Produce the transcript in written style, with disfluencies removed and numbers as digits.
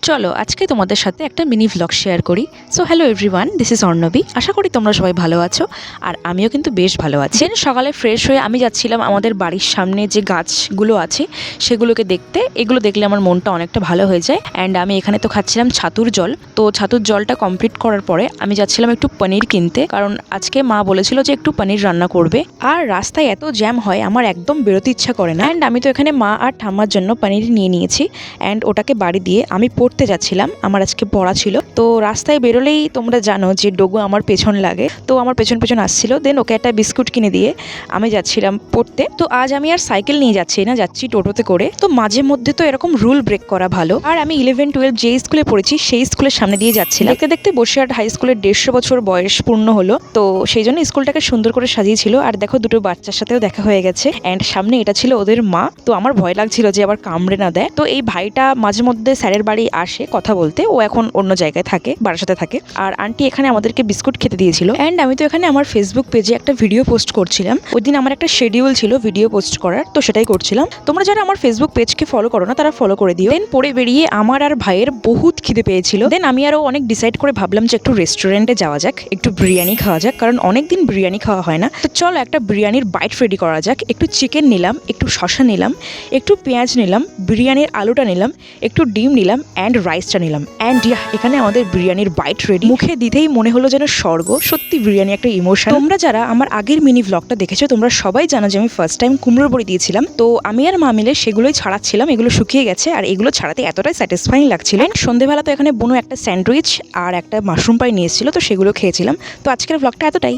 চলো আজকে তোমাদের সাথে একটা মিনি ভ্লগ শেয়ার করি। So hello everyone, this is Arnabi. আশা করি তোমরা সবাই ভালো আছো, আর আমিও কিন্তু বেশ ভালো আছি। সকালে ফ্রেশ হয়ে আমি যাচ্ছিলাম আমাদের বাড়ির সামনে যে গাছগুলো আছে সেগুলোকে দেখতে। এগুলো দেখলে আমার মনটা অনেকটা ভালো হয়ে যায়। অ্যান্ড আমি এখানে তো খাচ্ছিলাম ছাতুর জল। তো ছাতুর জলটা কমপ্লিট করার পরে আমি যাচ্ছিলাম একটু পনির কিনতে, কারণ আজকে মা বলেছিল যে একটু পনির রান্না করবে। আর রাস্তায় এত জ্যাম হয় আমার একদম বেরোতে ইচ্ছা করে না। অ্যান্ড আমি তো এখানে মা আর ঠাম্মার জন্য পনির নিয়ে নিয়েছি। অ্যান্ড ওটাকে বাড়ি দিয়ে আমি পড়তে যাচ্ছিলাম, আমার আজকে পড়া ছিল। তো রাস্তায় বেরোলেই তোমরা জানো যে ডোগো আমার পেছন লাগে, তো আমার পেছন পেছন আসছিল। দেন ওকে একটা বিস্কুট কিনে দিয়ে আমি যাচ্ছিলাম পড়তে। তো আজ আমি আর সাইকেল নিয়ে যাচ্ছি না, যাচ্ছি টোটোতে করে। তো মাঝে মধ্যে তো এরকম রুল ব্রেক করা ভালো। আর আমি 11-12 যে স্কুলে পড়েছি সেই স্কুলের সামনে দিয়ে যাচ্ছিলাম। দেখতে দেখতে বসিরহাট হাই স্কুলের 150 বছর বয়স পূর্ণ হলো, তো সেই জন্য স্কুলটাকে সুন্দর করে সাজিয়েছিল। আর দেখো দুটো বাচ্চার সাথেও দেখা হয়ে গেছে। অ্যান্ড সামনে এটা ছিল ওদের মা। তো আমার ভয় লাগছিল যে আবার কামড়ে না দেয়। তো এই ভাইটা মাঝে মধ্যে স্যারের বাড়ি আসে কথা বলতে, ও এখন অন্য জায়গায় থাকে, বারাসাতে থাকে। আর আন্টি এখানে আমাদেরকে বিস্কুট খেতে দিয়েছিল। অ্যান্ড আমি তো এখানে আমার ফেসবুক পেজে একটা ভিডিও পোস্ট করছিলাম। ওই দিন আমার একটা শিডিউল ছিল ভিডিও পোস্ট করার, তো সেটাই করছিলাম। তোমরা যারা আমার ফেসবুক পেজকে ফলো করো না তারা ফলো করে দিও। দেন পরে বেরিয়ে আমার আর ভাইয়ের বহুত খিদে পেয়েছিল। দেন আমি আরও অনেক ডিসাইড করে ভাবলাম যে একটু রেস্টুরেন্টে যাওয়া যাক, একটু বিরিয়ানি খাওয়া যাক, কারণ অনেকদিন বিরিয়ানি খাওয়া হয় না। তো চলো একটা বিরিয়ানির বাইট রেডি করা যাক। একটু চিকেন নিলাম, একটু শসা নিলাম, একটু পেঁয়াজ নিলাম, বিরিয়ানির আলুটা নিলাম, একটু ডিম নিলাম, অ্যান্ড রাইসটা নিলাম। অ্যান্ড এখানে আমাদের বিরিয়ানির বাইট রেডি। মুখে দিতেই মনে হলো যেন স্বর্গ। সত্যি বিরিয়ানি একটা ইমোশন। তোমরা যারা আমার আগের মিনি ভ্লগটা দেখেছো তোমরা সবাই জানো যে আমি ফার্স্ট টাইম কুমড়োর বড়ি দিয়েছিলাম। তো আমি আর মা মিলে সেগুলোই ছাড়াচ্ছিলাম। এগুলো শুকিয়ে গেছে আর এগুলো ছাড়াতে এতটাই স্যাটিসফাইং লাগছিল। সন্ধ্যেবেলা তো এখানে বুনু একটা স্যান্ডউইচ আর একটা মাশরুম পাই নিয়ে এসেছিল, তো সেগুলো খেয়েছিলাম। তো আজকের ভ্লগটা এতটাই।